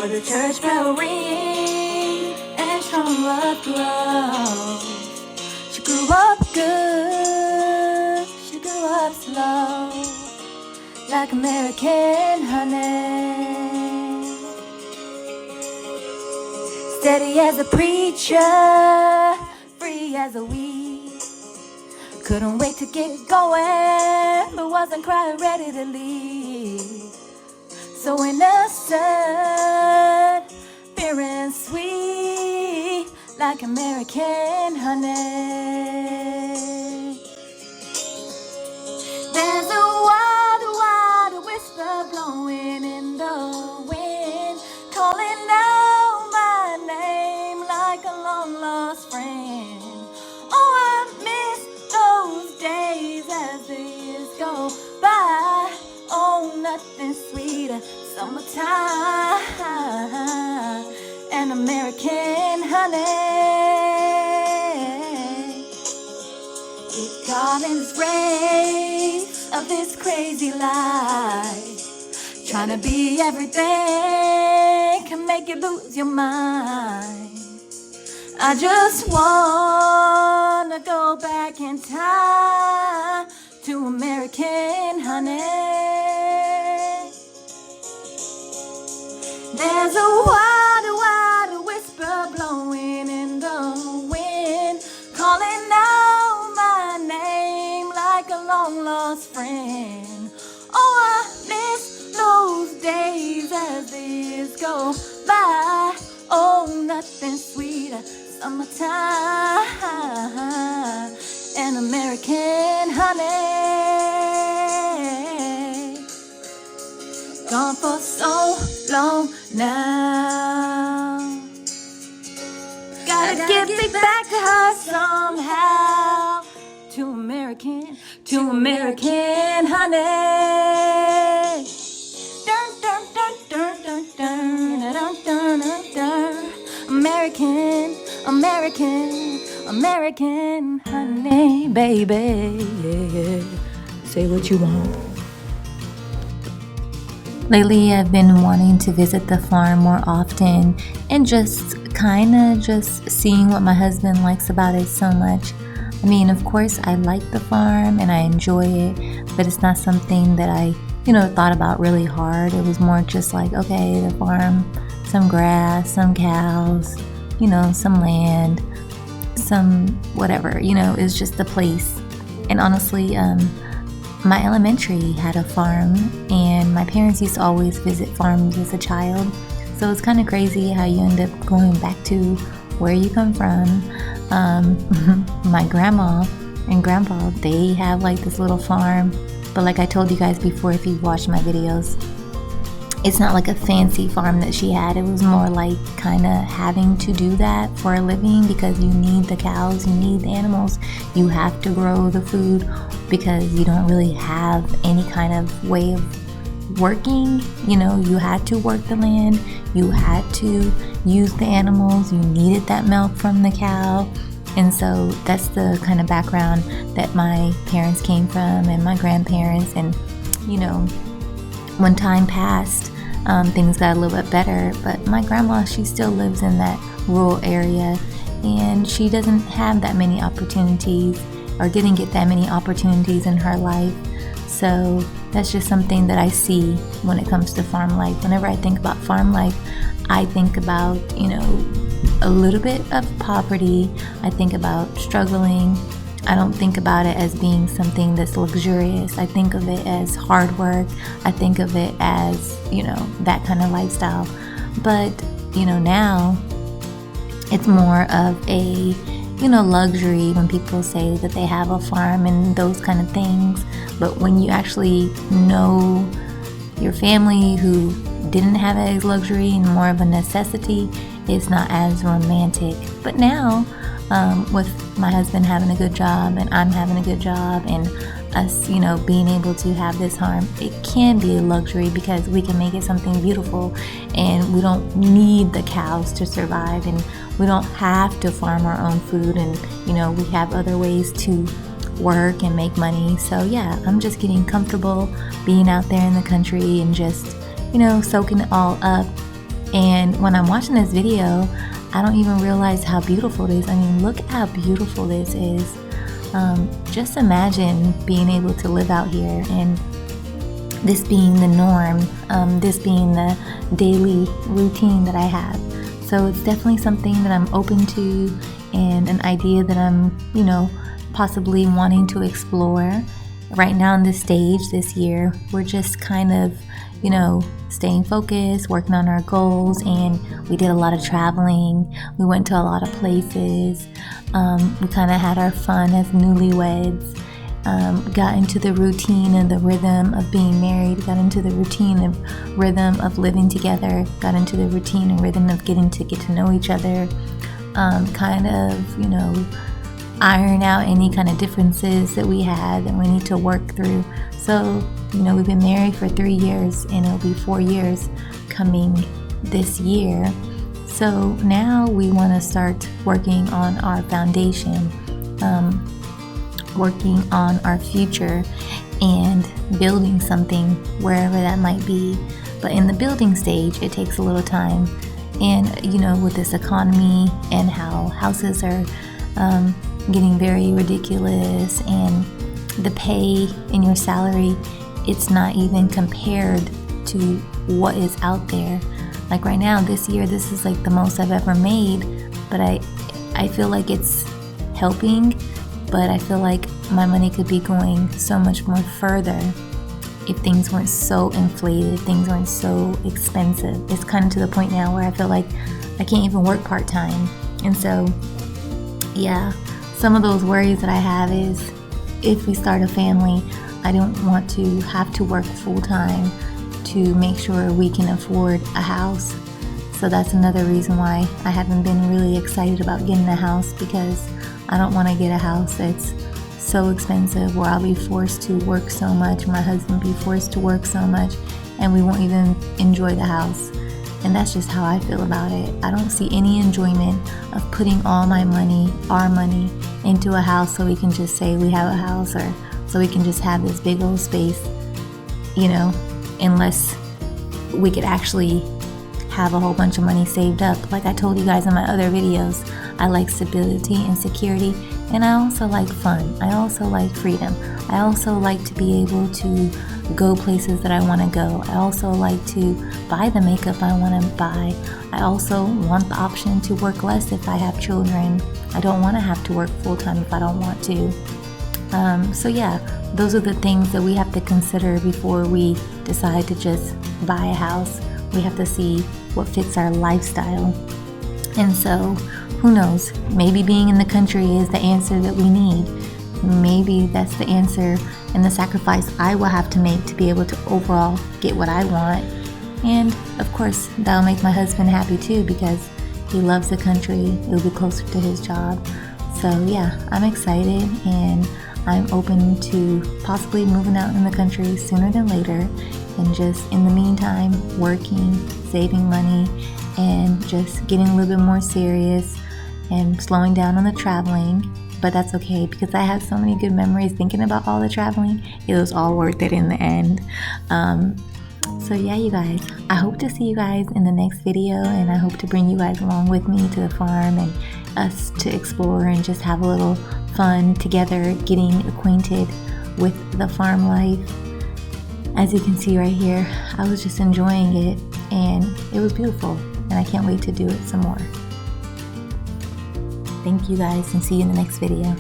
before the church bell ring and strong love glows. She grew up good, she grew up slow, like American honey. Steady as a preacher, free as a weed. Couldn't wait to get going, but wasn't quite ready to leave. So innocent, pure and sweet, like American honey. There's a wild, wild whisper blowing in the wind, calling out my name like a long lost friend. Oh, I miss those days as the years go by. Oh, nothing sweeter, summertime and American honey. It got in this race of this crazy life, trying to be everything can make you lose your mind. I just wanna go back in time to American honey. There's a wild, wild whisper blowing in the wind, calling out my name like a long lost friend. Oh, I miss those days as the years go by. Oh, nothing sweeter, summertime and American honey. Gone for so long now, gotta get me back to her somehow. To American honey. Dun, dun, dun, dun, dun, dun, dun, dun, dun, dun. American honey, baby. Yeah. Say what you want. Lately, I've been wanting to visit the farm more often and just seeing what my husband likes about it so much. I mean, of course, I like the farm and I enjoy it, but it's not something that I, thought about really hard. It was more just like, okay, the farm, some grass, some cows, some land, some whatever, it's just a place. And honestly, my elementary had a farm, and my parents used to always visit farms as a child. So it's kind of crazy how you end up going back to where you come from. My grandma and grandpa, they have like this little farm, but like I told you guys before, if you've watched my videos, it's not like a fancy farm that she had. It was more like kind of having to do that for a living because you need the cows, you need the animals, you have to grow the food because you don't really have any kind of way of working. You had to work the land, you had to use the animals, you needed that milk from the cow. And so that's the kind of background that my parents came from and my grandparents. And when time passed, things got a little bit better, but my grandma, she still lives in that rural area and she doesn't have that many opportunities or didn't get that many opportunities in her life. So that's just something that I see when it comes to farm life. Whenever I think about farm life, I think about, a little bit of poverty. I think about struggling. I don't think about it as being something that's luxurious. I think of it as hard work. I think of it as, that kind of lifestyle. But, now it's more of a, luxury when people say that they have a farm and those kind of things. But when you actually know your family who didn't have it as luxury and more of a necessity, it's not as romantic. But now, with my husband having a good job and I'm having a good job and us, being able to have this farm, it can be a luxury because we can make it something beautiful and we don't need the cows to survive and we don't have to farm our own food and, we have other ways to work and make money. So yeah, I'm just getting comfortable being out there in the country and just, soaking it all up And when I'm watching this video, I don't even realize how beautiful it is. I mean, look how beautiful this is. Just imagine being able to live out here and this being the norm, this being the daily routine that I have. So it's definitely something that I'm open to, and an idea that I'm, possibly wanting to explore. Right now in this stage this year, we're just kind of, staying focused, working on our goals, and we did a lot of traveling. We went to a lot of places. We kind of had our fun as newlyweds. Got into the routine and the rhythm of being married, got into the routine of rhythm of living together, got into the routine and rhythm of getting to get to know each other, kind of, iron out any kind of differences that we had that we need to work through. So, we've been married for 3 years, and it'll be 4 years coming this year. So now we want to start working on our foundation, working on our future, and building something wherever that might be. But in the building stage, it takes a little time. And, with this economy and how houses are getting very ridiculous, and the pay in your salary, it's not even compared to what is out there. Like right now, this year, this is like the most I've ever made, but I feel like it's helping, but I feel like my money could be going so much more further if things weren't so inflated, things weren't so expensive. It's kind of to the point now where I feel like I can't even work part-time. And so, yeah, some of those worries that I have is if we start a family, I don't want to have to work full-time to make sure we can afford a house. So that's another reason why I haven't been really excited about getting a house, because I don't want to get a house that's so expensive where I'll be forced to work so much, my husband be forced to work so much, and we won't even enjoy the house. And that's just how I feel about it. I don't see any enjoyment of putting all my money, our money, into a house so we can just say we have a house, or so we can just have this big old space, unless we could actually have a whole bunch of money saved up. Like I told you guys in my other videos, I like stability and security, and I also like fun. I also like freedom. I also like to be able to go places that I want to go. I also like to buy the makeup I want to buy. I also want the option to work less if I have children. I don't want to have to work full-time if I don't want to. So yeah, those are the things that we have to consider before we decide to just buy a house. We have to see what fits our lifestyle. And so, who knows? Maybe being in the country is the answer that we need. Maybe that's the answer and the sacrifice I will have to make to be able to overall get what I want. And of course, that'll make my husband happy too, because he loves the country. It'll be closer to his job. So yeah, I'm excited, and I'm open to possibly moving out in the country sooner than later, and just in the meantime, working, saving money, and just getting a little bit more serious and slowing down on the traveling. But that's okay, because I have so many good memories thinking about all the traveling. It was all worth it in the end. So yeah, you guys, I hope to see you guys in the next video, and I hope to bring you guys along with me to the farm and us to explore and just have a little fun together, getting acquainted with the farm life. As you can see right here, I was just enjoying it, and it was beautiful, and I can't wait to do it some more. Thank you guys, and see you in the next video.